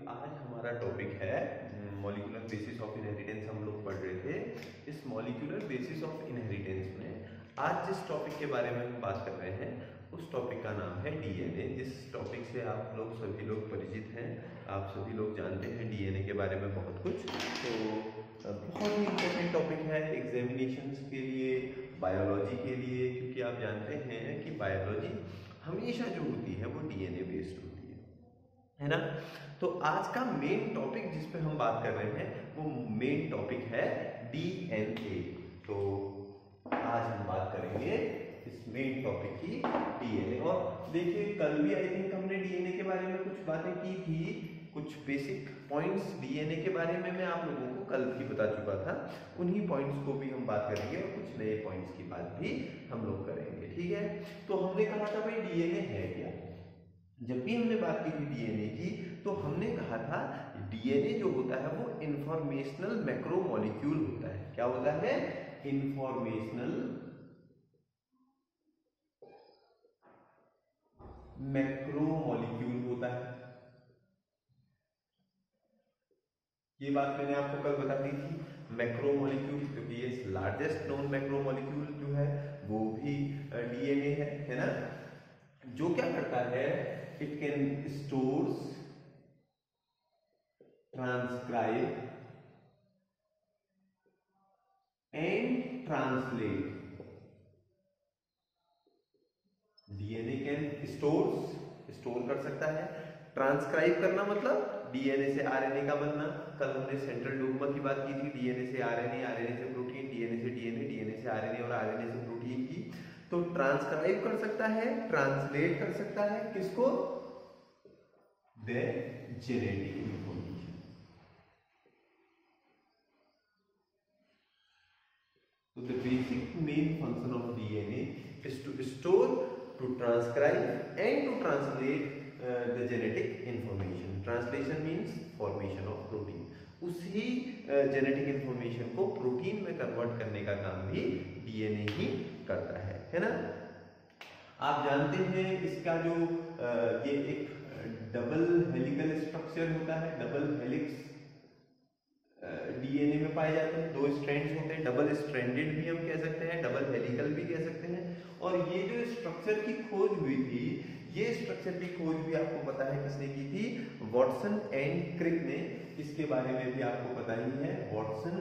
आज हमारा टॉपिक है मॉलिक्यूलर बेसिस ऑफ इनहेरिटेंस। हम लोग पढ़ रहे थे। इस मॉलिक्यूलर बेसिस ऑफ इनहेरिटेंस में आज जिस टॉपिक के बारे में हम बात कर रहे हैं उस टॉपिक का नाम है डीएनए। जिस टॉपिक से आप लोग सभी लोग परिचित हैं, आप सभी लोग जानते हैं डीएनए के बारे में बहुत कुछ। तो बहुत ही इम्पोर्टेंट टॉपिक है एग्जामिनेशंस के लिए, बायोलॉजी के लिए, क्योंकि आप जानते हैं कि बायोलॉजी हमेशा जो होती है वो डीएनए बेस्ड होती है ना। तो आज का मेन टॉपिक जिस पे हम बात कर रहे हैं वो मेन टॉपिक है डीएनए। तो आज हम बात करेंगे इस मेन टॉपिक की डीएनए। और देखिए कल भी आई थिंक हमने डीएनए के बारे में कुछ बातें की थी, कुछ बेसिक पॉइंट्स डीएनए के बारे में मैं आप लोगों को कल भी बता चुका था। उन्हीं पॉइंट्स को भी हम बात करेंगे और कुछ नए पॉइंट्स की बात भी हम लोग करेंगे, ठीक है। तो हमने कहा था भाई डीएनए है क्या। जब भी हमने बात की थी डीएनए की तो हमने कहा था डीएनए जो होता है वो इंफॉर्मेशनल मैक्रोमोलिक्यूल होता है। क्या होता है? इंफॉर्मेशनल मैक्रोमोलिक्यूल होता है। ये बात मैंने आपको कल बता दी थी। मैक्रोमोलिक्यूल क्योंकि ये लार्जेस्ट नोन मैक्रोमोलिक्यूल जो है वो भी डीएनए है ना। जो क्या करता है, it can stores, transcribe and translate. DNA can store कर सकता है। ट्रांसक्राइब करना मतलब डीएनए से आरएनए का बनना। कल हमने सेंट्रल डोग्मा की बात की थी, डीएनए से आरएनए, आरएनए से प्रोटीन, डीएनए से डीएनए, डीएनए से आरएनए और आरएनए से प्रोटीन की। तो ट्रांसक्राइब कर सकता है, ट्रांसलेट कर सकता है किसको? The genetic information. तो the basic main function of DNA is to store, to transcribe and to translate the genetic information. Translation means formation of protein. उसी जेनेटिक इंफॉर्मेशन को प्रोटीन में कन्वर्ट करने का काम भी डीएनए ही करता है ना। आप जानते हैं इसका जो ये एक डबल हेलिकल स्ट्रक्चर होता है। डबल हेलिक्स डीएनए में पाए जाते हैं। दो स्ट्रैंड्स होते हैं, डबल स्ट्रैंडेड भी हम कह सकते हैं, डबल हेलिकल भी कह सकते हैं। और ये जो स्ट्रक्चर की खोज हुई थी, ये स्ट्रक्चर की खोज भी आपको पता है किसने की थी? वॉटसन एंड क्रिक ने। इसके बारे में भी आपको पता ही है। वॉटसन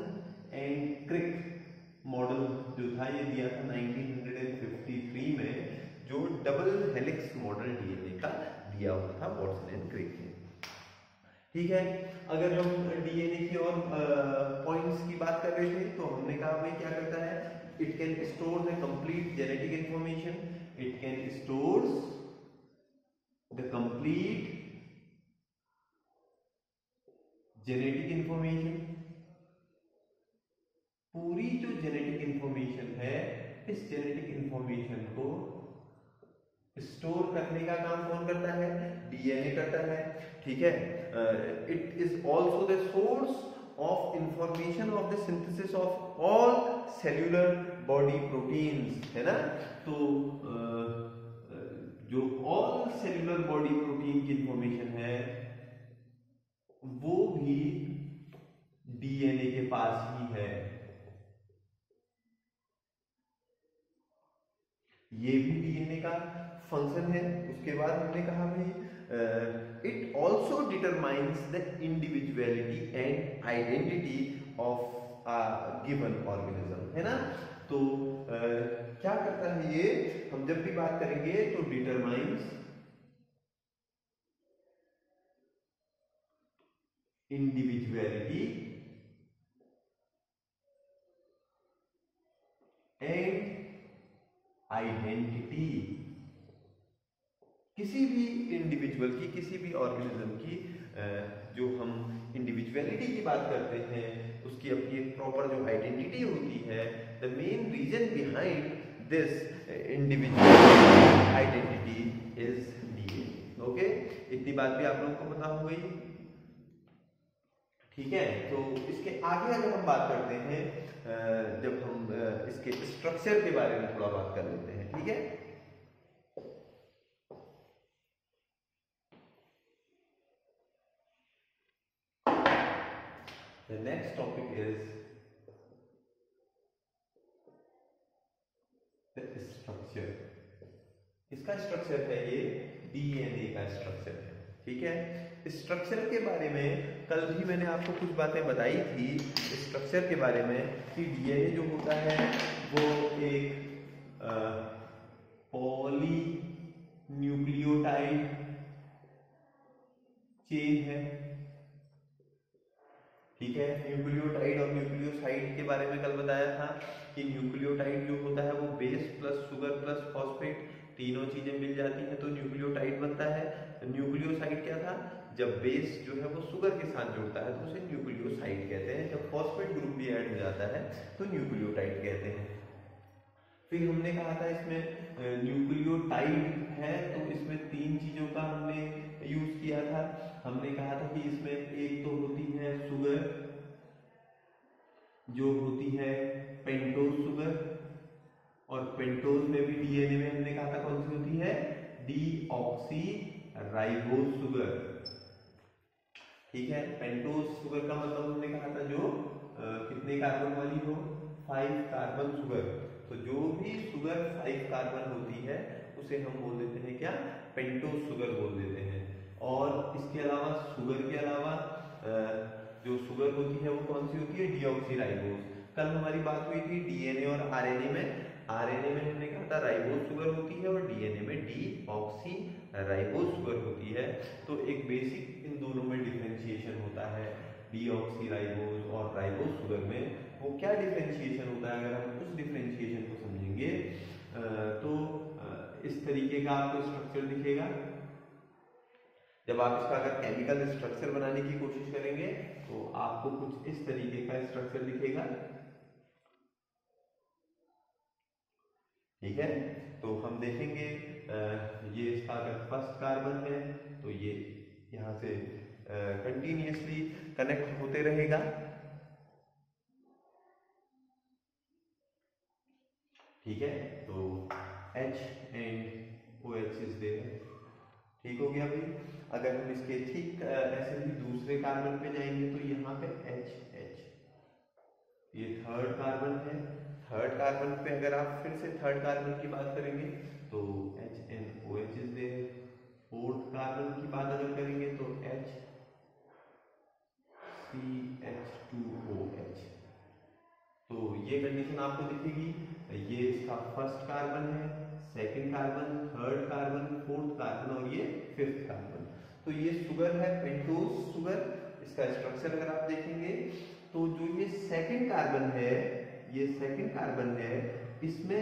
एंड क्रिक मॉडल जो था ये दिया था 1953 में, जो डबल हेलिक्स मॉडल डीएनए का दिया हुआ था वॉटसन एंड क्रिक ने, ठीक है। अगर हम डीएनए की और पॉइंट्स की बात कर रहे थे तो हमने कहा भाई क्या करता है, it can store the complete genetic information, it can stores the complete genetic information. पूरी जो जेनेटिक इंफॉर्मेशन है, इस जेनेटिक इंफॉर्मेशन को स्टोर करने का काम कौन करता है? डीएनए करता है, ठीक है। It is also the source of information of the synthesis of all cellular body proteins, है ना। तो जो ऑल सेल्यूलर बॉडी प्रोटीन की इंफॉर्मेशन है वो भी डीएनए के पास ही है। ये भी डीएनए का फंक्शन है। उसके बाद हमने कहा भाई it also determines the individuality and identity of given organism, है ना। तो क्या करता है ये, हम जब भी बात करेंगे तो डिटरमाइंस इंडिविजुअलिटी एंड आइडेंटिटी। किसी भी इंडिविजुअल की, किसी भी ऑर्गेनिज्म की जो हम इंडिविजुअलिटी की बात करते हैं, उसकी अपनी एक प्रॉपर जो आइडेंटिटी होती है, the main reason behind this individual identity is DNA. Okay, इतनी बात भी आप लोगों को पता हो गई, ठीक है। तो इसके आगे अगर हम बात करते हैं, जब हम इसके स्ट्रक्चर के बारे में थोड़ा बात कर लेते हैं, ठीक है। The next topic is the structure. इसका स्ट्रक्चर है ये डीएनए का स्ट्रक्चर है, ठीक है। स्ट्रक्चर के बारे में कल भी मैंने आपको कुछ बातें बताई थी स्ट्रक्चर के बारे में कि डीएनए जो होता है वो एक पॉली न्यूक्लियोटाइड चेन है, ठीक है। न्यूक्लियोटाइड और न्यूक्लियोसाइड के बारे में कल बताया था कि न्यूक्लियोटाइड जो होता है वो base plus sugar plus phosphate तीनों चीजें मिल जाती हैं तो न्यूक्लियोटाइड बनता है। न्यूक्लियोसाइड क्या था, जब बेस जो है वो शुगर के साथ जुड़ता है तो उसे न्यूक्लियोसाइड कहते हैं, जब फॉस्फेट ग्रुप भी ऐड हो जाता है तो न्यूक्लियोटाइड कहते हैं। फिर हमने कहा था इसमें न्यूक्लियोटाइड है तो इसमें तीन चीजों का हमने यूज किया था। हमने कहा था कि इसमें एक तो होती है शुगर जो होती है पेंटोज शुगर, और पेंटोज में भी डीएनए में हमने कहा था कौन सी होती है डीऑक्सी राइबोज शुगर, ठीक है। पेंटोज शुगर का मतलब हमने कहा था जो कितने कार्बन वाली हो 5 कार्बन शुगर, तो जो भी शुगर 5 कार्बन होती है उसे हम बोल देते हैं क्या पेंटोज शुगर बोल देते हैं। और इसके अलावा शुगर के अलावा जो शुगर होती है वो कौन सी होती है डीऑक्सी राइबोज। कल हमारी बात हुई थी डीएनए और आरएनए में, आरएनए में हमने कहा था राइबोज शुगर होती है और डीएनए में डीऑक्सी राइबोज शुगर होती है। तो एक बेसिक इन दोनों में डिफरेंशिएशन होता है डीऑक्सी राइबोज और राइबोज शुगर में। वो क्या डिफरेंशिएशन होता है, अगर हम उस डिफरेंशिएशन को समझेंगे तो इस तरीके का आपको स्ट्रक्चर दिखेगा। जब आप इसका अगर केमिकल स्ट्रक्चर बनाने की कोशिश करेंगे तो आपको कुछ इस तरीके का स्ट्रक्चर दिखेगा, ठीक है। तो हम देखेंगे ये इसका अगर फर्स्ट कार्बन है तो ये यहां से कंटिन्यूअसली कनेक्ट होते रहेगा, ठीक है। तो H and OH is there, ठीक हो गया भाई। अगर हम इसके ठीक ऐसे ही दूसरे कार्बन पे जाएंगे तो यहाँ पे HH, ये थर्ड कार्बन है। थर्ड कार्बन पे अगर आप फिर से थर्ड कार्बन की बात करेंगे तो HNOH is there. Fourth carbon की बात अगर करेंगे तो HCH2OH, तो ये कंडीशन आपको दिखेगी। ये इसका फर्स्ट कार्बन है, second carbon, third carbon, fourth carbon और ये फिफ्थ कार्बन। तो ये शुगर है पेंटोज शुगर। इसका स्ट्रक्चर अगर आप देखेंगे तो जो ये सेकंड कार्बन है, ये सेकंड कार्बन है, इसमें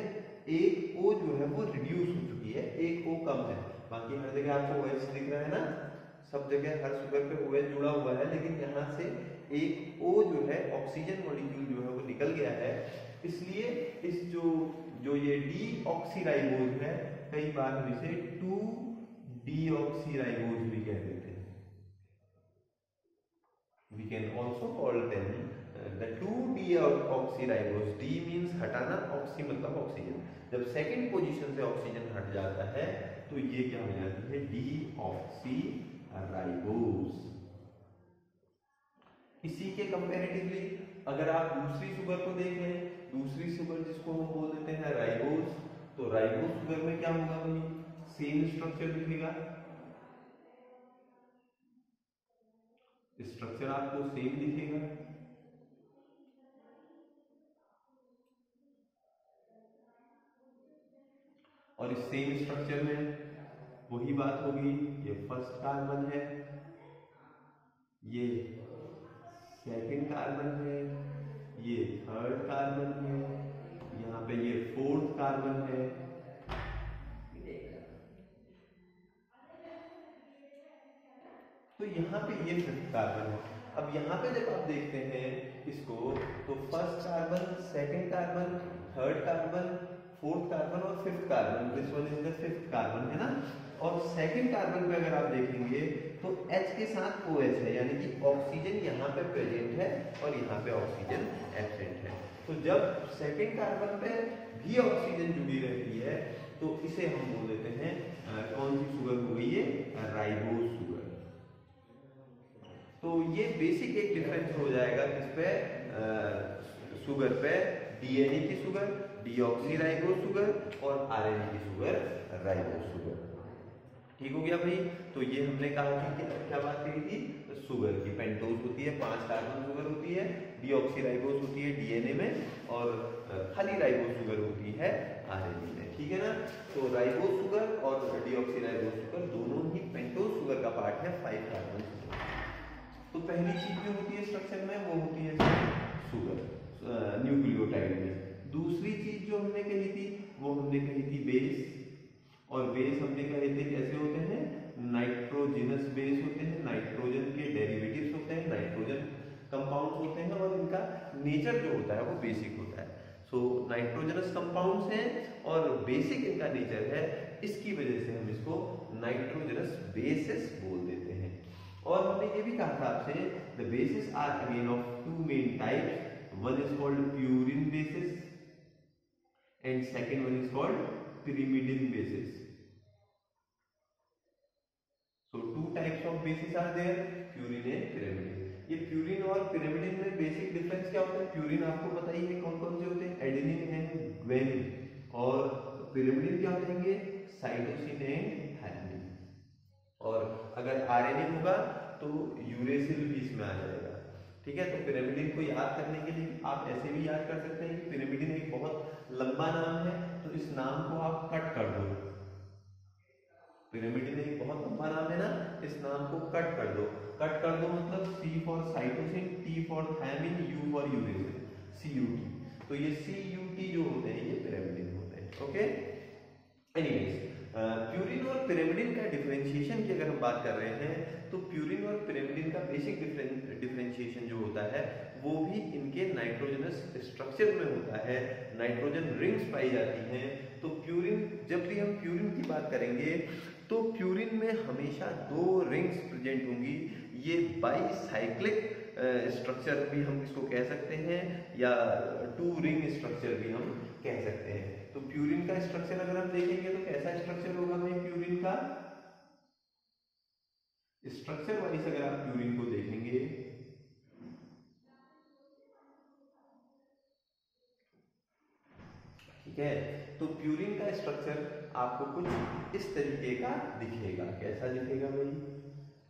एक O जो है वो रिड्यूस हो चुकी है, एक O कम है। बाकी हर जगह आपको OH दिख रहा है ना, सब जगह हर शुगर पे OH जुड़ा हुआ है, लेकिन यहाँ से एक O जो है ऑक्सीजन मॉलिक्यूल जो है वो निकल गया है। इसलिए इस जो ये डीऑक्सीराइबोज है, कई बार हम इसे 2-डीऑक्सीराइबोज भी कह देते हैं। We can also call them the 2-deoxyribose. D means हटाना, ऑक्सी मतलब ऑक्सीजन। जब सेकंड पोजीशन से ऑक्सीजन हट जाता है तो ये क्या हो जाती है डीऑक्सीराइबोज। इसी के कंपैरेटिवली अगर आप दूसरी शुगर को देख लें, दूसरी शुगर जिसको हम बोल देते हैं राइबोज, तो राइबोज शुगर में क्या होगा भाई सेम स्ट्रक्चर दिखेगा, स्ट्रक्चर आपको सेम दिखेगा। और इस सेम स्ट्रक्चर में वही बात होगी, ये फर्स्ट कार्बन है, ये सेकंड कार्बन है, ये थर्ड कार्बन है, यहाँ पे ये फोर्थ कार्बन है, तो यहाँ पे ये फिफ्थ कार्बन है। अब यहाँ पे जब आप देखते हैं इसको तो first carbon, second carbon, third carbon, fourth carbon और fifth carbon, this one is the fifth carbon, है ना। और सेकंड कार्बन पे अगर आप देखेंगे तो H के साथ OH है, यानी कि ऑक्सीजन यहाँ पे प्रेजेंट है और यहाँ पे ऑक्सीजन एब्सेंट है। तो जब सेकंड कार्बन पे भी ऑक्सीजन जुड़ी रहती है तो इसे हम बोल देते हैं कौन सी शुगर हो गई, ये राइबोज शुगर। तो ये बेसिक एक डिफरेंस हो जाएगा किस पे, शुगर पे, डीएनए की शुगर, डीऑक्सीराइबोस शुगर और आरएनए की शुगर, राइबोस शुगर। ठीक हो गया भाई। तो ये हमने कहा कि क्या बात करी थी, शुगर की पेंटोज होती है, 5 कार्बन शुगर होती है, डीऑक्सीराइबोस होती है डीएनए में, और खाली राइबोस शुगर होती है आरएनए में। ठीक है ना। तो राइबोस शुगर और डीऑक्सीराइबोस शुगर दोनों ही पेंटोज शुगर का पार्ट है, 5 कार्बन शुगर। तो पहली चीज जो होती है स्ट्रक्चर में वो होती है शुगर न्यूक्लियोटाइड में। दूसरी चीज जो हमने कही थी वो हमने कही थी बेस, और बेस हमने कहे थे कैसे होते हैं, नाइट्रोजनस बेस होते हैं, नाइट्रोजन के डेरिवेटिव्स होते हैं, नाइट्रोजन कंपाउंड्स होते हैं, और इनका नेचर जो होता है वो बेसिक होता है। सो नाइट्रोजनस कंपाउंड्स हैं और बेसिक इनका नेचर है, इसकी वजह से हम इसको नाइट्रोजनस बेसिस बोल देते हैं। और हमने ये भी कहा था आपसे, the bases are again of 2 main types, one is called purine bases and second one is called pyrimidine basis. So 2 types of bases are there, purine and pyrimidine. ये प्यूरिन और pyrimidine में बेसिक डिफरेंस क्या होता है, purine आपको पता ही है कौन कौन से होते हैं, एडेनिन एंड ग्वानिन, और pyrimidine क्या हो जाएंगे, साइटोसिन एंड थायमिन। और अगर आरएनए होगा तो यूरेसिल भी इसमें आ जाएगा। ठीक है। तो पिरामिडिन को याद करने के लिए आप ऐसे भी याद कर सकते हैं कि पिरामिडिन एक बहुत लंबा नाम है, तो इस नाम को आप कट कर दो। पिरामिडिन एक बहुत लंबा नाम है ना, इस नाम को कट कर दो। कट कर दो मतलब C for cytosine, T for thymine, U for uracil, CUT। तो ये CUT जो होते हैं ये पिरामिडिन होते हैं। ओके। एनीवेज, प्यूरिन और पिरामिडिन का डिफरेंशिएशन की अगर हम बात कर रहे हैं तो प्यूरिन और पिरामिडिन का बेसिक डिफरेंशिएशन जो होता है वो भी इनके नाइट्रोजनस स्ट्रक्चर में होता है, नाइट्रोजन रिंग्स पाई जाती हैं। तो प्यूरिन, जब भी हम प्यूरिन की बात करेंगे तो प्यूरिन में हमेशा 2 रिंग्स प्रेजेंट होंगी। ये बाईसाइक्लिक स्ट्रक्चर भी हम इसको कह सकते हैं, या 2 रिंग स्ट्रक्चर भी हम कह सकते हैं। तो प्यूरिन का स्ट्रक्चर अगर हम देखेंगे तो कैसा स्ट्रक्चर होगा भाई प्यूरिन का, स्ट्रक्चर वाइज अगर आप प्यूरिन को देखेंगे ठीक है, तो प्यूरिन का स्ट्रक्चर आपको कुछ इस तरीके का दिखेगा। कैसा दिखेगा भाई,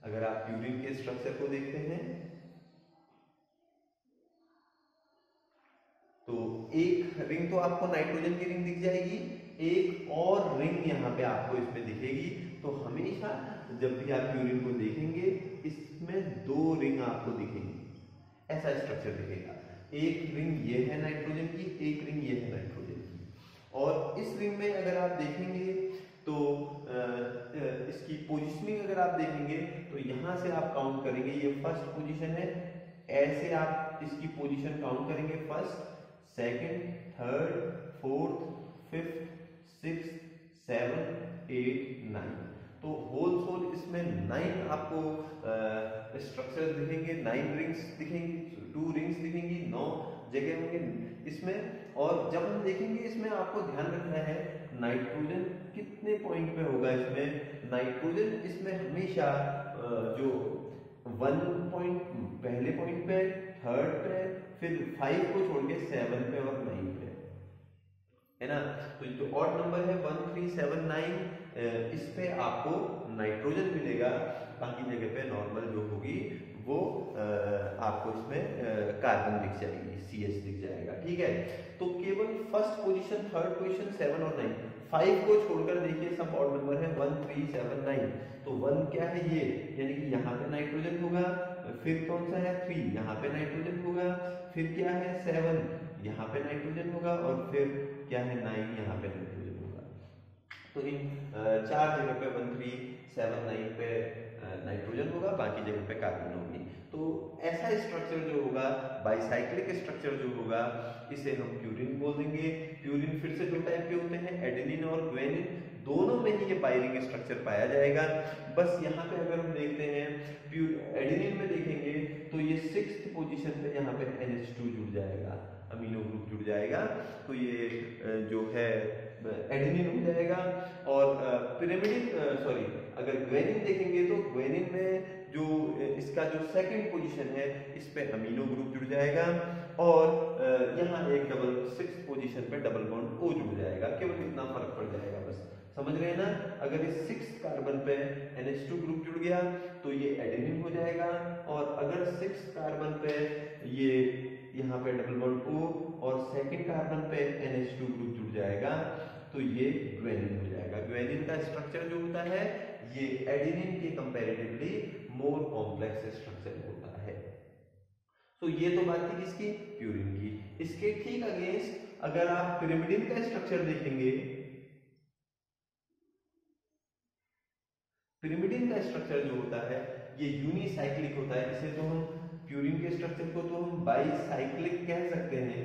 अगर आप प्यूरिन के स्ट्रक्चर को देखते हैं तो एक रिंग तो आपको नाइट्रोजन की रिंग दिख जाएगी, एक और रिंग यहाँ पे आपको इसमें दिखेगी। तो हमेशा जब भी आप प्यूरिन को देखेंगे इसमें 2 रिंग आपको दिखेंगी, ऐसा स्ट्रक्चर दिखेगा। एक रिंग ये है नाइट्रोजन की, एक रिंग ये है नाइट्रोजन की। और इस रिंग में अगर आप देखेंगे तो इसकी पोजिशनिंग अगर आप देखेंगे तो यहाँ से आप काउंट करेंगे, ये फर्स्ट पोजीशन है, ऐसे आप इसकी पोजीशन काउंट करेंगे, first, second, third, fourth, fifth, sixth, 7, 8, 9। तो होल सोल इसमें 9 आपको स्ट्रक्चर्स दिखेंगे, 9 रिंग्स दिखेंगी, 2 रिंग्स दिखेंगी, 9 जगह होंगे इसमें। और जब हम देखेंगे इसमें आपको ध्यान रखना है नाइट्रोजन कितने पॉइंट पे होगा इसमें। नाइट्रोजन इसमें हमेशा जो 1 पॉइंट पहले पॉइंट पे, थर्ड पे, फिर 5 को छोड़ के 7 पे और 9 पे है ना। तो जो ऑड नंबर है 1, 3, 7, 9, इस पे आपको नाइट्रोजन मिलेगा, बाकी जगह पे नॉर्मल जो होगी वो आपको इसमें कार्बन दिख जाएगी, CH दिख जाएगा। ठीक है। तो केवल फर्स्ट पोजीशन, थर्ड पोजीशन, 7 और 9, 5 को छोड़कर देखिए सब ऑड नंबर है 1, 3, 7, 9। तो 1 क्या है ये, यानी कि यहाँ पे नाइट्रोजन होगा, फिर कौन सा है 3, यहाँ पे नाइट्रोजन होगा, फिर क्या है 7, यहाँ पे नाइट्रोजन होगा, और फिर क्या है 9, यहाँ पे नाइट्रोजन होगा। तो इन 4 जगह पे 1, 3, 7, 9 पे नाइट्रोजन होगा, बाकी जगह पे कार्बन होगी। तो ऐसा स्ट्रक्चर जो होगा, बाईसाइक्लिक स्ट्रक्चर जो होगा, इसे हम प्यूरिन बोल देंगे। प्यूरिन फिर से 2 टाइप के होते हैं, एडेनिन और ग्वानिन, दोनों में ही ये बाइरिंग स्ट्रक्चर पाया जाएगा। बस यहाँ पे अगर हम देखते हैं एडेनिन में देखेंगे तो ये 6th पोजीशन पे यहाँ पे NH2 जुड़ जाएगा, अमीनो ग्रुप जुड़ जाएगा, तो ये जो है एडेनिन हो जाएगा। और पिरामिडिन अगर ग्वानिन देखेंगे तो ग्वानिन में जो इसका जो सेकंड पोजीशन है इस पे अमीनो ग्रुप जुड़ जाएगा और यहाँ एक डबल 6th पोजीशन पे डबल बॉन्ड O जुड़ जाएगा। केवल इतना फर्क पड़ जाएगा बस, समझ रहे हैं ना। अगर इस 6th कार्बन पे NH2 ग्रुप जुड़ गया तो ये एडेनिन हो जाएगा और अगर 6th कार्बन पे ये यहाँ पे डबल बॉन्ड O और सेकंड कार्बन पे NH2 ग्रुप जुड़ जाएगा तो ये ग्वेनिन हो जाएगा। ग्वेनिन का स्ट्रक्चर जो होता है ये एडेनिन के कंपैरेटिवली मोर कॉम्प्लेक्स स्ट्रक्चर होता है। तो ये तो बात थी किसकी, प्यूरिन की। इसके ठीक अगेंस्ट अगर आप पिरिमिडिन का स्ट्रक्चर देखेंगे, पिरिमिडिन का स्ट्रक्चर जो होता है ये यूनिसाइक्लिक होता है। इसे तो हम प्यूरिन के स्ट्रक्चर को तो हम बाईसाइक्लिक कह सकते हैं,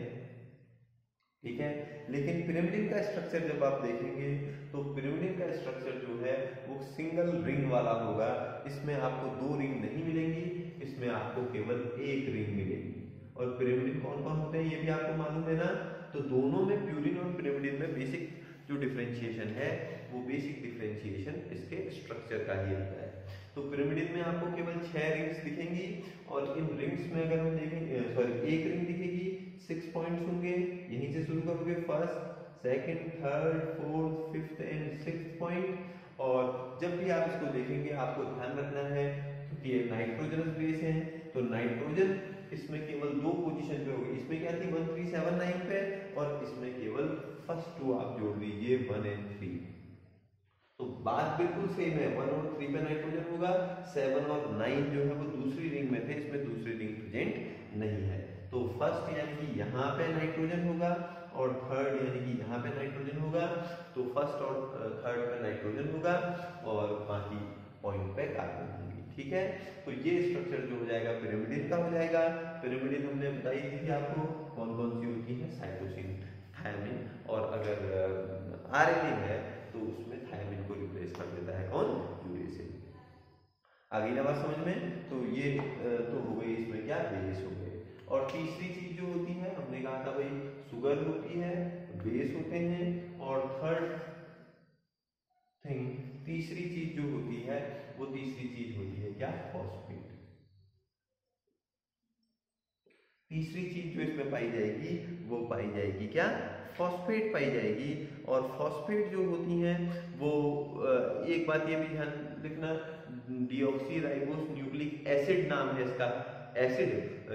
ठीक है। लेकिन पिरिमिडिन का स्ट्रक्चर जब आप देखेंगे तो पिरिमिडिन का स्ट्रक्चर जो है वो सिंगल रिंग वाला होगा। इसमें आपको 2 रिंग नहीं मिलेंगी, इसमें आपको केवल 1 रिंग मिलेगी। और पिरिमिडिन कौन कौन होते हैं ये भी आपको मालूम है ना। तो दोनों में, प्यूरिन और पिरिमिडिन में बेसिक जो डिफरेंशिएशन है वो बेसिक डिफरेंशिएशन इसके स्ट्रक्चर का ही होता है। तो पिरामिड में आपको केवल 6 रिंग्स दिखेंगी और इन रिंग्स में अगर हम देखेंगे, सॉरी, एक रिंग दिखेगी, 6 पॉइंट्स होंगे। यहीं से शुरू करोगे, first, second, third, fourth, fifth and sixth point. और जब भी आप इसको देखेंगे आपको ध्यान रखना है क्योंकि ये नाइट्रोजनस बेस है तो नाइट्रोजन इसमें केवल 2 पोजीशन पे होगी। इसमें क्या थी 1 3 7 9 पे, और इसमें केवल फर्स्ट 2 आप जोड़ दीजिए 1 और 3। तो बात बिल्कुल सेम है, 1 और 3 पे नाइट्रोजन होगा, 7 और 9 जो है वो दूसरी रिंग में थे, इसमें दूसरी रिंग प्रेजेंट नहीं है। तो फर्स्ट यानी कि यहाँ पे नाइट्रोजन होगा और थर्ड यानी कि यहाँ पे नाइट्रोजन होगा। तो फर्स्ट और थर्ड पे नाइट्रोजन होगा और बाकी पॉइंट पे कार्बन होंगी, ठीक है। तो ये स्ट्रक्चर जो हो जाएगा पिरामिडिन का हो जाएगा। पिरामिडिन हमने बताई थी आपको कौन कौन सी होती है, साइटोसिन, थायमिन, और अगर आरएनए है तो उसमें थायमिन को रिप्लेस कर देता है कौन, यूरेसिल। आगे ना बात समझ में। तो ये तो हो गई इसमें क्या, बेस हो गए। और तीसरी चीज जो होती है हमने कहा था भाई शुगर होती है, बेस होते हैं, और थर्ड थिंग, तीसरी चीज जो होती है वो तीसरी चीज होती है क्या, फॉस्फेट। तीसरी चीज जो इसमें पाई जाएगी वो पाई जाएगी क्या, फॉस्फेट पाई जाएगी। और फॉस्फेट जो होती हैं वो एक बात ये भी ध्यान रखना, डीऑक्सीराइबोस न्यूक्लिक एसिड नाम है इसका। एसिड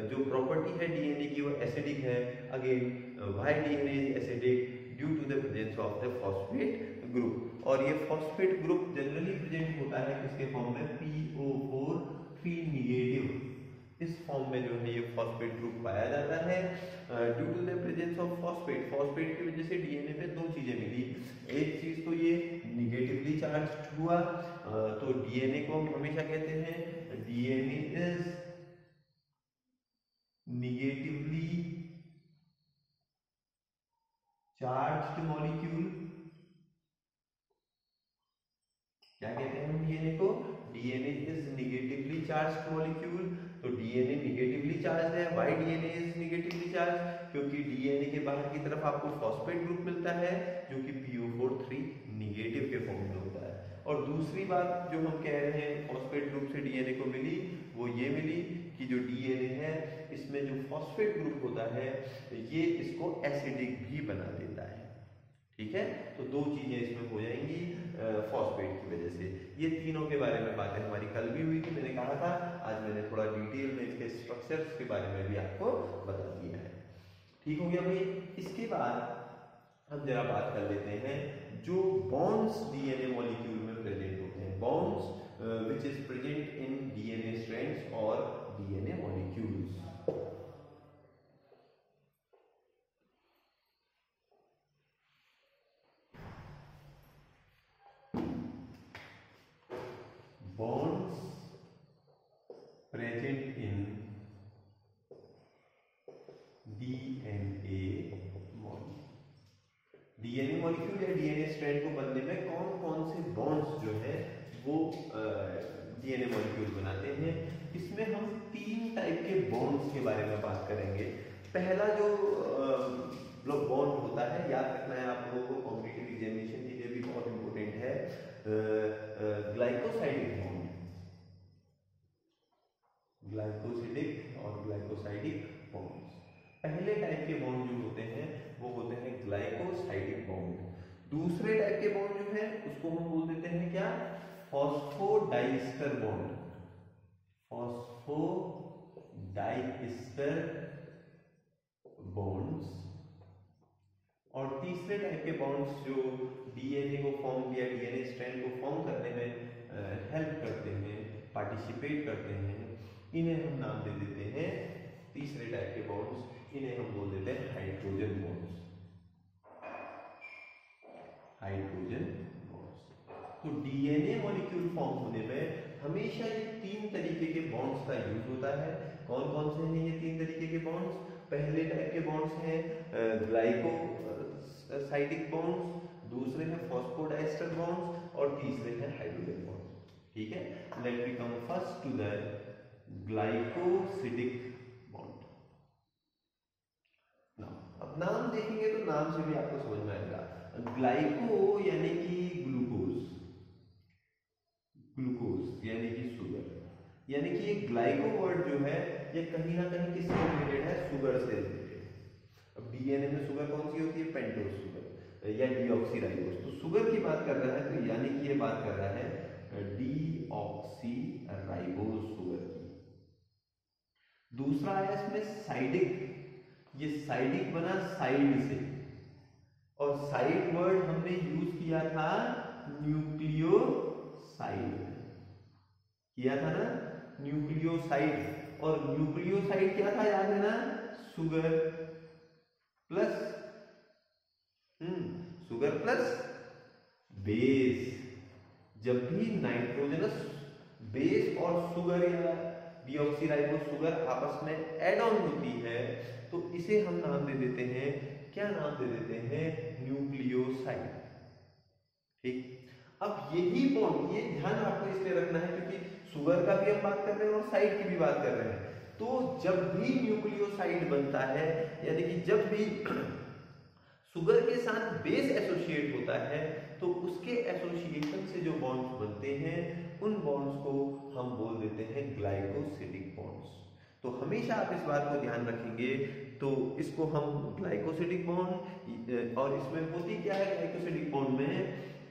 जो प्रॉपर्टी है डीएनए की वो एसिडिक है। Again why DNA is acidic, due to the presence of the phosphate group. और ये फॉस्फेट ग्रुप जनरली प्रेजेंट होता है किसके फॉर्म में, PO4 3 नेगेटिव। इस फॉर्म में जो है ये फॉस्फेट ग्रुप पाया जाता है due to the presence of phosphate. Phosphate की वजह से डीएनए पे 2 चीजें मिली। एक चीज तो ये निगेटिवली चार्ज हुआ, तो डीएनए को हम हमेशा कहते हैं DNA is negatively charged molecule. क्या कहते हैं हम डीएनए को, DNA is negatively charged molecule. तो डीएनए निगेटिवली चार्ज है। Why DNA is negatively charge, क्योंकि डीएनए के बाहर की तरफ आपको फॉस्फेट ग्रुप मिलता है जो कि PO4 3 नेगेटिव के फॉर्म में होता है। और दूसरी बात जो हम कह रहे हैं फॉस्फेट ग्रुप से डीएनए को मिली वो ये मिली कि जो डीएनए है इसमें जो फॉस्फेट ग्रुप होता है ये इसको एसिडिक भी बना देता है, ठीक है। तो 2 चीजें इसमें हो जाएंगी फॉस्फेट की वजह से। ये तीनों के बारे में बातें हमारी कल भी हुई थी, मैंने कहा था आज मैंने थोड़ा डिटेल में इसके स्ट्रक्चर्स के बारे में भी आपको बता दिया है, ठीक हो गया भाई। इसके बाद हम जरा बात कर लेते हैं जो बॉन्ड्स डीएनए मॉलिक्यूल में प्रेजेंट होते हैं, bonds which is present in DNA strands और DNA molecules. Bonds present in DNA molecule। DNA molecule या डीएनए स्ट्रैंड को बनने में कौन कौन से बॉन्ड्स जो है वो डीएनए मॉलिक्यूल बनाते हैं। इसमें हम 3 टाइप के बॉन्ड्स के बारे में बात करेंगे। पहला जो बॉन्ड होता है, याद रखना है आप लोगों को, कॉम्पिटिटिव एग्जामिनेशन के लिए भी बहुत इंपॉर्टेंट है, ग्लाइकोसाइडिक बॉन्ड। ग्लाइकोसिडिक और ग्लाइकोसाइडिक बॉन्ड्स। पहले टाइप के बॉन्ड जो होते हैं वो होते हैं ग्लाइकोसाइडिक बॉन्ड। दूसरे टाइप के बॉन्ड जो है उसको हम बोल देते हैं क्या, फॉस्फोडाइस्टर बॉन्ड, फॉस्फोडाइस्टर बॉन्ड्स। और तीसरे टाइप के बॉन्ड्स जो डीएनए को फॉर्म किया, डीएनए स्ट्रैंड को फॉर्म करने में हेल्प करते हैं, पार्टिसिपेट करते हैं, इन्हें हम नाम दे देते हैं, तीसरे टाइप के बॉन्ड्स, इन्हें हम बोल देते हैं हाइड्रोजन बॉन्ड्स, हाइड्रोजन बॉन्ड्स। तो डीएनए मॉलिक्यूल फॉर्म होने में हमेशा ये तीन तरीके के बॉन्ड्स का यूज होता है। कौन कौन से हैं ये तीन तरीके के बॉन्ड्स? पहले टाइप के बॉन्ड्स हैं ग्लाइकोसाइडिक बॉन्ड्स, दूसरे हैं फॉस्फोडाइस्टर बॉन्ड्स और तीसरे हैं हाइड्रोजन बॉन्ड्स। ठीक है, let we come first to the glycosidic bond. अब नाम देखेंगे तो नाम से भी आपको समझ में आएगा। ग्लाइको यानी कि ग्लूकोज, ग्लूकोज यानी कि शुगर, यानी कि ये ग्लाइको वर्ड जो है ये कहीं ना कहीं किससे रिलेटेड है, शुगर से रिलेटेड। अब डीएनए में शुगर कौन सी होती है, पेंटोज शुगर या डीऑक्सीराइबोज। तो शुगर की बात कर रहा है तो यानी कि ये बात कर रहा है डीऑक्सीराइबोज शुगर की। दूसरा है इसमें साइडिक, ये साइडिक बना साइड से, और साइड वर्ड हमने यूज किया था न्यूक्लियोसाइड, किया था ना, न्यूक्लियोसाइड। और न्यूक्लियोसाइड क्या था, याद है ना, sugar plus sugar plus base. जब भी नाइट्रोजनस बेस और शुगर या डीऑक्सीराइबोज शुगर आपस में ऐड ऑन होती है तो इसे हम नाम दे देते हैं, क्या नाम दे देते हैं, न्यूक्लियोसाइड। ठीक, अब यही बॉन्ड, ये ध्यान आपको इसलिए रखना है क्योंकि शुगर का भी हम बात कर रहे हैं और साइड की भी बात कर रहे हैं। तो जब भी न्यूक्लियोसाइड बनता है, यानी कि जब भी शुगर के साथ बेस एसोसिएट होता है तो उसके एसोसिएशन से जो बॉन्ड्स बनते हैं उन बॉन्ड्स को हम बोल देते हैं ग्लाइकोसिडिक बॉन्ड्स। तो हमेशा आप इस बात को ध्यान रखेंगे। तो इसको हम ग्लाइकोसिडिक बॉन्ड, और इसमें होती क्या है ग्लाइकोसिडिक बॉन्ड में,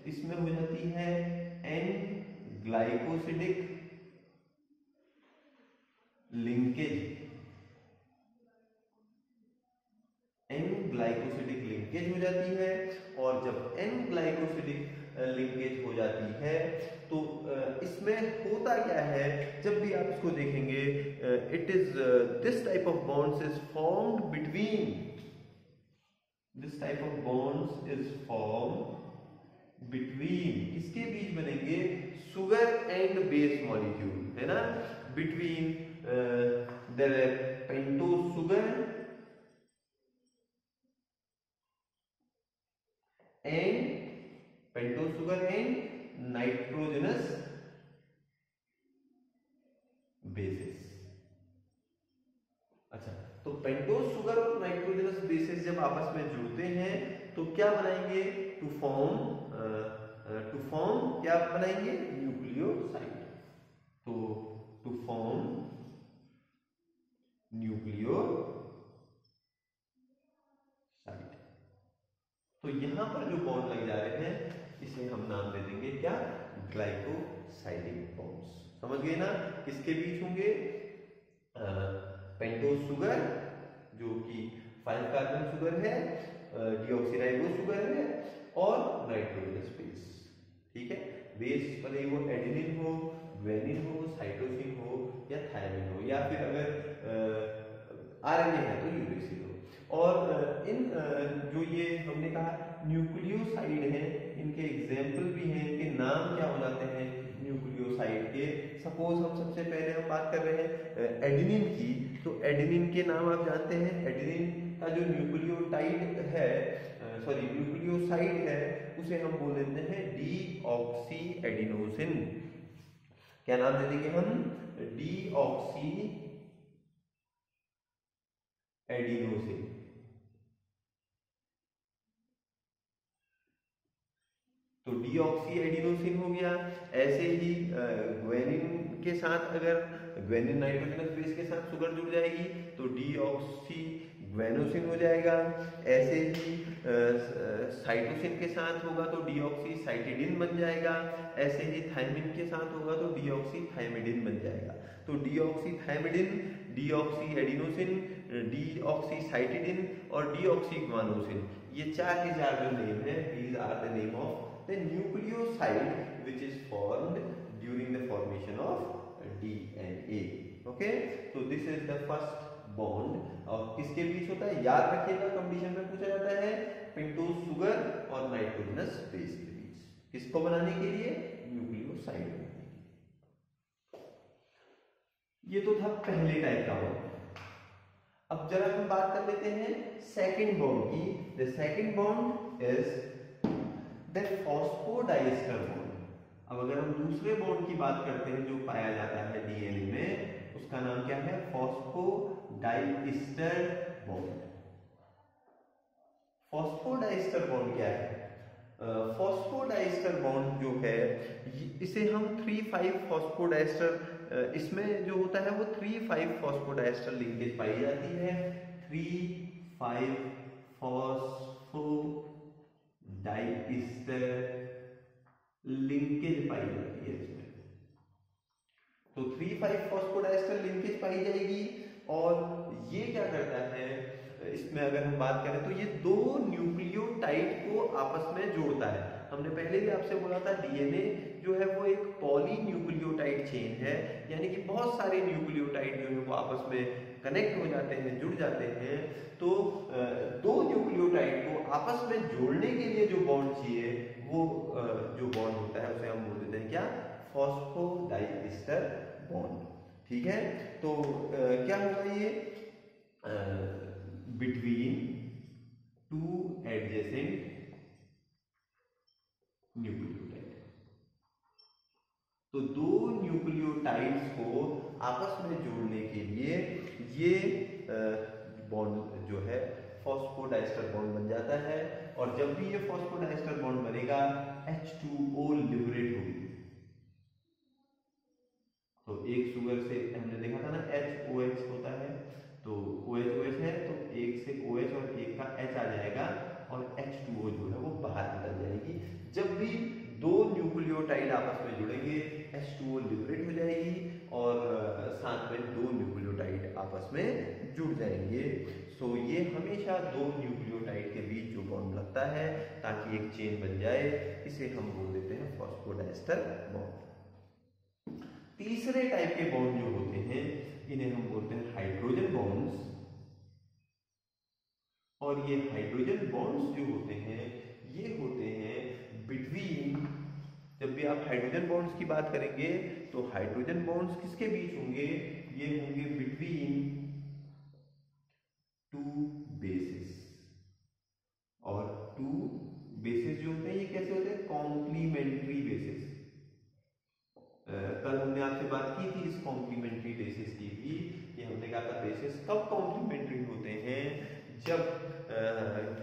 इसमें हो जाती है N glycosidic linkage, N glycosidic linkage हो जाती है। और जब एन ग्लाइकोसिडिक लिंकेज हो जाती है तो इसमें होता क्या है, जब भी आप इसको देखेंगे, it is this type of bonds is formed between, this type of bonds is formed between, किसके बीच बनेंगे, शुगर एंड बेस मॉलिक्यूल, है ना, between the pentose sugar and pentose sugar and nitrogenous bases. अच्छा, तो पेंटोज शुगर और nitrogenous bases जब आपस में जुड़ते हैं तो क्या बनाएंगे, टू फॉर्म क्या बनाएंगे, न्यूक्लियोसाइड। तो टू फॉर्म न्यूक्लियोसाइड। तो यहां पर जो बॉन्ड लग जा रहे हैं इसे हम नाम दे देंगे क्या, ग्लाइकोसाइडिक बॉन्ड्स। समझ गए ना, किसके बीच होंगे, पेंटोज शुगर जो कि 5 कार्बन शुगर है, डीऑक्सीराइबोज शुगर है, और नाइट्रोजनस बेस। ठीक है, बेस भले वो एडेनिन हो, ग्वानिन हो, साइटोसिन हो या थायमिन हो, या फिर अगर आरएनए है तो यूरेसिल हो। और इन जो ये हमने कहा न्यूक्लियोसाइड है, इनके एग्जाम्पल भी हैं, इनके नाम क्या हो जाते हैं न्यूक्लियोसाइड के। सपोज हम सबसे पहले हम बात कर रहे हैं एडेनिन की, तो एडेनिन के नाम आप जानते हैं, एडेनिन का जो न्यूक्लियोटाइड है, सॉरी न्यूक्लियोसाइड है, उसे हम बोल देते हैं डीऑक्सी एडिनोसिन। क्या नाम दे देंगे हम, डीऑक्सी एडिनोसिन। तो डीऑक्सी एडिनोसिन हो गया। ऐसे ही ग्वानिन के साथ अगर ग्वेनिन नाइट्रोजनस बेस के साथ शुगर जुड़ जाएगी तो डीऑक्सी ग्वेनोसिन हो जाएगा। ऐसे ही साइटोसिन के साथ होगा तो डीऑक्सी साइटिडिन बन जाएगा। ऐसे ही थायमिन के साथ होगा तो डीऑक्सी थायमिडिन बन जाएगा। तो deoxy thymidine, deoxy adenosine, deoxy cytidine और डीऑक्सी ग्वानोसिन, ये चार के चार जो नेम है, these are the name of the nucleoside which is formed during the formation of DNA. Okay, so this is the first bond। और किसके बीच होता है, याद रखिएगा कंडीशन में पूछा जाता है, पेंटोज शुगर और नाइट्रोजनस बेस के बीच। किसको बनाने के लिए, न्यूक्लियोसाइड बनाने के लिए। ये तो था पहले टाइप का बॉन्ड। अब जरा हम बात कर लेते हैं सेकंड बॉन्ड की। The second bond is the phosphodiester bond. अब अगर हम दूसरे बॉन्ड की बात करते हैं जो पाया जाता है डीएनए में, उसका नाम क्या है, फॉस्फोडाइएस्टर बॉन्ड। फॉस्फोडाइएस्टर बॉन्ड क्या है, फॉस्फोडाइएस्टर बॉन्ड जो है इसे हम 3,5 फॉस्फोडाइएस्टर, इसमें जो होता है वो 3,5 फॉस्फोडाइएस्टर लिंकेज पाई जाती है। 3,5 फॉस्फोडाइएस्टर लिंकेज पाई जाती है इसमें। तो 3,5 फॉस्फोडाइएस्टर लिंकेज पाई जाएगी। और ये क्या करता है, इसमें अगर हम बात करें तो ये दो न्यूक्लियोटाइड को आपस में जोड़ता है। हमने पहले भी आपसे बोला था डीएनए जो है वो एक पॉलीन्यूक्लियोटाइड चेन है, यानी कि बहुत सारे न्यूक्लियोटाइड जो है वो आपस में कनेक्ट हो जाते हैं, जुड़ जाते हैं। तो दो न्यूक्लियोटाइड को आपस में जोड़ने के लिए जो बॉन्ड चाहिए, वो जो बॉन्ड होता है उसे हम बोल देते हैं क्या, फॉस्फोडाइएस्टर बॉन्ड। ठीक है, तो क्या होगा ये, बिटवीन टू एडजेसेंट न्यूक्लियोटाइड। तो दो न्यूक्लियोटाइड्स को आपस में जोड़ने के लिए ये बॉन्ड जो है फॉस्फोडाइएस्टर बॉन्ड बन जाता है। और जब भी ये फॉस्फोडाइएस्टर बॉन्ड बनेगा, H2O लिबरेट होगी। तो एक शुगर से हमने देखा था ना HOH होता है, तो OH है तो एक से OH और एक का H आ जाएगा और H2O जो है वो बाहर निकल जाएगी। जब भी दो न्यूक्लियोटाइड आपस में जुड़ेंगे, H2O लिबरेट हो जाएगी और साथ में दो न्यूक्लियोटाइड आपस में जुड़ जाएंगे। सो ये हमेशा दो न्यूक्लियोटाइड के बीच जो बॉन्ड लगता है ताकि एक चेन बन जाए, इसे हम बोल देते हैं फॉस्फोडाइएस्टर बॉन्ड। तीसरे टाइप के बॉन्ड जो होते हैं इन्हें हम बोलते हैं हाइड्रोजन बॉन्ड्स। और ये हाइड्रोजन बॉन्ड्स जो होते हैं ये होते हैं बिटवीन, जब भी आप हाइड्रोजन बॉन्ड्स की बात करेंगे तो हाइड्रोजन बॉन्ड्स किसके बीच होंगे, ये होंगे बिटवीन टू बेसिस। और टू बेसिस जो होते हैं ये कैसे होते हैं, कॉम्प्लीमेंट्री बेसिस। कल हमने आपसे बात की थी इस कॉम्प्लीमेंट्री बेसिस की भी, कि हमने कहा था बेसिस कब कॉम्प्लीमेंट्री होते हैं, जब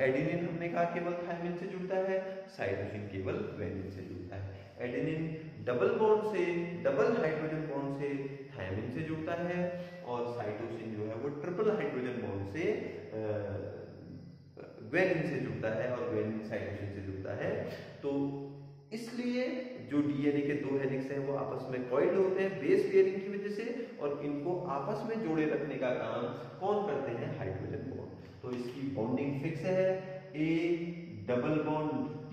एडेनिन हमने कहा केवल थायमिन से जुड़ता है, साइटोसिन केवल ग्वानिन से जुड़ता है। एडेनिन डबल बॉन्ड से, डबल हाइड्रोजन बॉन्ड से थायमिन से जुड़ता है, और साइटोसिन जो है वो ट्रिपल हाइड्रोजन बॉन्ड से ग्वानिन से जुड़ता है, और ग्वानिन साइटोसिन से जुड़ता है। तो इसलिए जो डीएनए के दो हेलिक्स हैं वो आपस में कॉइल्ड होते हैं बेस पेयरिंग की वजह से, और इनको आपस में जोड़े रखने का काम कौन करते हैं, हाइड्रोजन बॉन्ड। तो इसकी बॉन्डिंग फिक्स है, ए डबल बॉन्ड